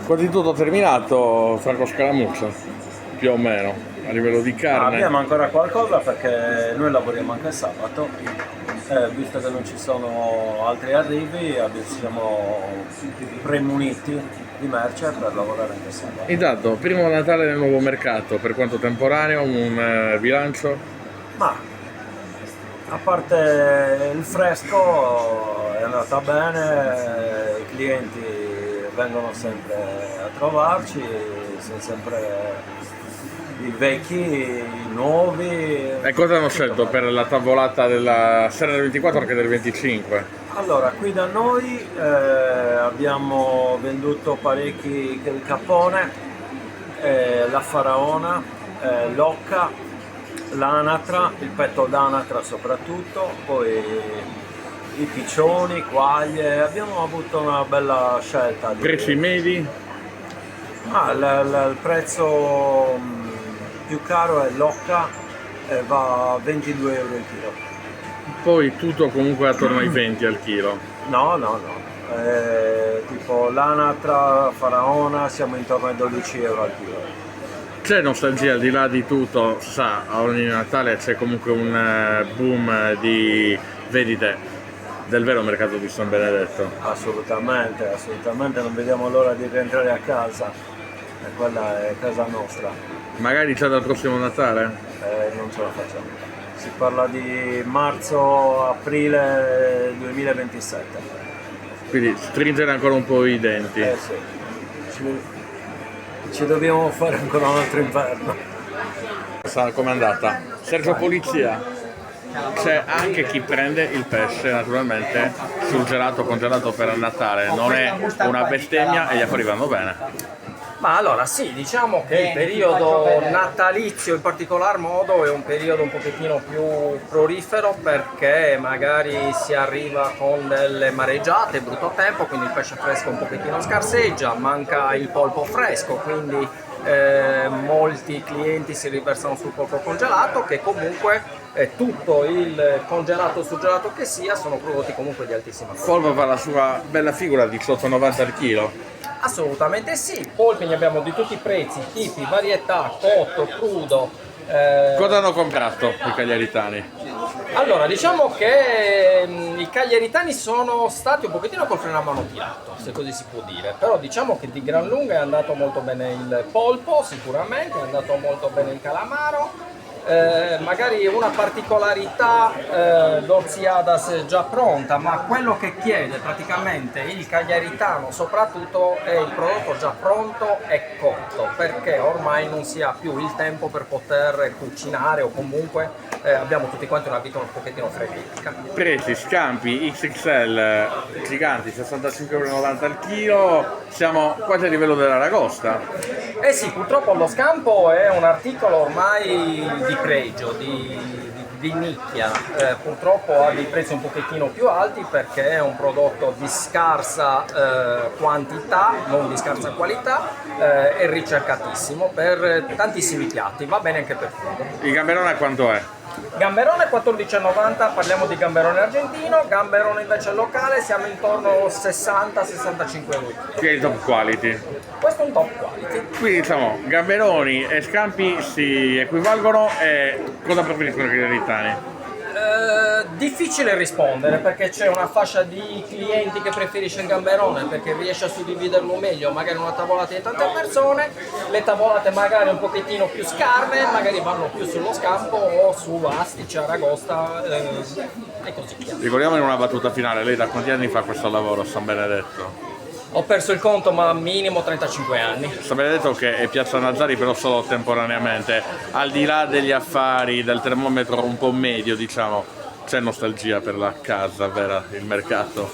Quasi tutto terminato, Franco Scaramuccia, più o meno, a livello di carne. Abbiamo ancora qualcosa perché noi lavoriamo anche sabato, visto che non ci sono altri arrivi, siamo premuniti di merce per lavorare anche sabato. Intanto, primo Natale nel nuovo mercato, per quanto temporaneo, un bilancio? Ma a parte il fresco è andata bene, i clienti vengono sempre a trovarci, sono sempre i vecchi, i nuovi. E cosa hanno scelto per la tavolata della sera del 24 anche del 25? Allora, qui da noi abbiamo venduto parecchi il capone, la faraona, l'occa, l'anatra, il petto d'anatra soprattutto, poi i piccioni, quaglie, abbiamo avuto una bella scelta. Prezzi medi? Il prezzo più caro è l'occa, va a 22 euro il chilo. Poi tutto comunque attorno ai 20 al chilo. No, tipo l'anatra, faraona, siamo intorno ai 12 euro al chilo. C'è nostalgia al di là di tutto, sa, a ogni Natale c'è comunque un boom di vendite del vero mercato di San Benedetto. Assolutamente, non vediamo l'ora di rientrare a casa, e quella è casa nostra, Magari già dal prossimo Natale? non ce la facciamo. Si parla di marzo-aprile 2027. Quindi stringere ancora un po' i denti. Sì, ci dobbiamo fare ancora un altro inverno. Sa com'è andata? Sergio Polizia. C'è anche chi prende il pesce naturalmente sul gelato congelato per il Natale, non è una bestemmia e gli affari vanno bene. Ma allora sì, diciamo che il periodo natalizio in particolar modo è un periodo un pochettino più prolifero perché magari si arriva con delle mareggiate, brutto tempo, quindi il pesce fresco un pochettino scarseggia, manca il polpo fresco, quindi molti clienti si riversano sul polpo congelato che comunque tutto il congelato surgelato che sia sono prodotti comunque di altissima qualità. Polpo fa la sua bella figura, 18,90 al chilo. Assolutamente sì, polpi ne abbiamo di tutti i prezzi, tipi, varietà, cotto, crudo. Cosa hanno comprato i cagliaritani? Allora, diciamo che i cagliaritani sono stati un pochettino col freno a mano tirato, se così si può dire, però diciamo che di gran lunga è andato molto bene il polpo, sicuramente, è andato molto bene il calamaro. Magari una particolarità, l'orziadas già pronta, ma quello che chiede praticamente il cagliaritano soprattutto è il prodotto già pronto e cotto, perché ormai non si ha più il tempo per poter cucinare o comunque abbiamo tutti quanti una vita un pochettino frenetica. Prezzi, scampi XXL giganti, 65,90 al chilo, siamo quasi a livello dell'aragosta. Eh sì, purtroppo lo scampo è un articolo ormai di pregio, di nicchia, purtroppo ha dei prezzi un pochettino più alti perché è un prodotto di scarsa quantità, non di scarsa qualità, e ricercatissimo per tantissimi piatti, va bene anche per tutto. Il gamberone a quanto è? Gamberone 14,90, parliamo di gamberone argentino, gamberone invece locale siamo intorno a 60-65 euro. Che è il top quality. Questo è un top quality. Quindi diciamo, gamberoni e scampi si equivalgono e cosa preferiscono i cagliaritani? Difficile rispondere perché c'è una fascia di clienti che preferisce il gamberone perché riesce a suddividerlo meglio, magari una tavolata di tante persone, le tavolate magari un pochettino più scarne, magari vanno più sullo scampo o su astice, aragosta e così via. Ricordiamo in una battuta finale, lei da quanti anni fa questo lavoro a San Benedetto? Ho perso il conto ma minimo 35 anni. San Benedetto che è Piazza Nazzari però solo temporaneamente, al di là degli affari, del termometro un po' medio diciamo, c'è nostalgia per la casa, vera, il mercato?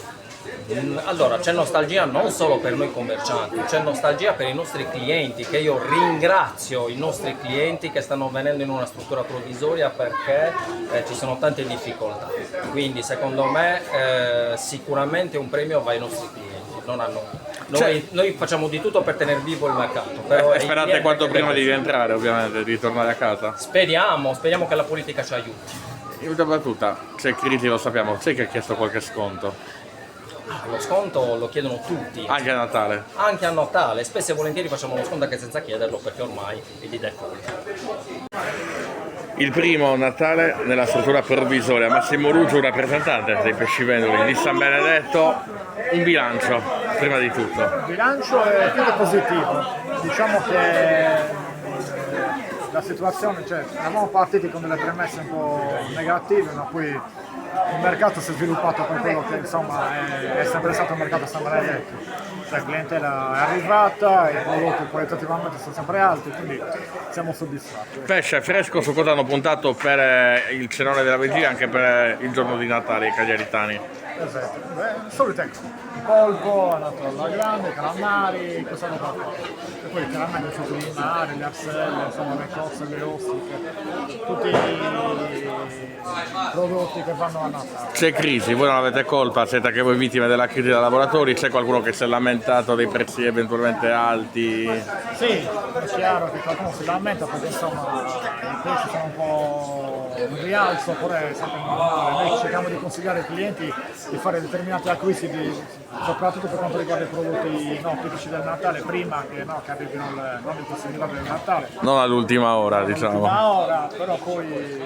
Allora, c'è nostalgia non solo per noi commercianti, c'è nostalgia per i nostri clienti, che io ringrazio i nostri clienti che stanno venendo in una struttura provvisoria perché ci sono tante difficoltà. Quindi secondo me sicuramente un premio va ai nostri clienti, non a noi. Noi facciamo di tutto per tenere vivo il mercato. Però E sperate quanto prima di rientrare ovviamente, di tornare a casa? Speriamo che la politica ci aiuti. In una battuta, c'è crisi, lo sappiamo, c'è chi ha chiesto qualche sconto? Lo sconto lo chiedono tutti, Anche a Natale. anche a Natale. Spesso e volentieri facciamo lo sconto anche senza chiederlo perché ormai è di default. Il primo Natale nella struttura provvisoria, Massimo Ruggio, rappresentante dei pescivendoli di San Benedetto, un bilancio prima di tutto. Il bilancio è più che positivo, diciamo che la situazione, cioè eravamo partiti con delle premesse un po' negative, ma poi il mercato si è sviluppato per quello che insomma è sempre stato un mercato a San Benedetto. La clientela è arrivata, i prodotti qualitativamente sono sempre alti, quindi siamo soddisfatti. Pesce fresco, su cosa hanno puntato per il cenone della vigilia, anche per il giorno di Natale i cagliaritani? Esatto, solite polpo, andato alla grande, calamari, cosa hanno fatto? E poi i calamari usciti di mare, le arselle, insomma le cozze, le ostiche, tutti i prodotti che vanno a Natale. C'è crisi, voi non avete colpa, siete anche voi vittime della crisi dei lavoratori, c'è qualcuno che si è lamentato dei prezzi eventualmente alti? Sì, è chiaro che qualcuno si lamenta perché insomma i prezzi sono un po' in rialzo, oppure è sempre normale. Noi cerchiamo di consigliare ai clienti di fare determinati acquisti, soprattutto per quanto riguarda i prodotti tipici del Natale, prima che, che arrivino non il prossimo del Natale. Non all'ultima ora, diciamo. All'ultima ora, però poi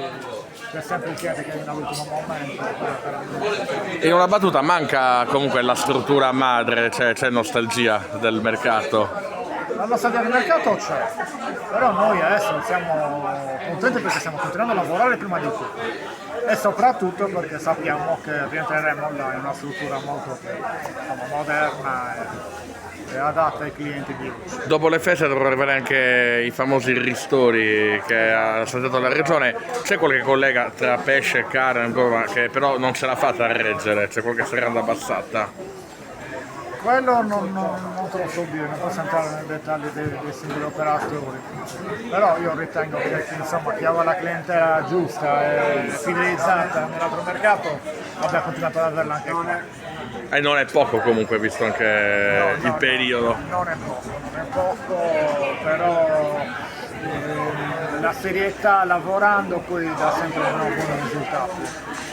c'è sempre il cliente che viene all'ultimo momento. In una battuta, manca comunque la struttura madre, c'è nostalgia del mercato. La nostalgia del mercato c'è, però noi adesso siamo contenti perché stiamo continuando a lavorare prima di tutto e soprattutto perché sappiamo che rientreremo là in una struttura molto moderna e adatta ai clienti di oggi. Dopo le feste dovrebbero arrivare anche i famosi ristori che ha assaggiato la regione. C'è qualche collega tra pesce e carne che però non ce l'ha fatta a reggere, c'è qualche serranda abbassata? Quello non te lo so dire, non posso entrare nei dettagli dei singoli operatori, però io ritengo che insomma, chi aveva la clientela giusta e fidelizzata nell'altro mercato abbia continuato ad averla anche qua. E non è poco comunque, visto anche il periodo. Non è poco, però la serietà lavorando poi dà sempre un buon risultato.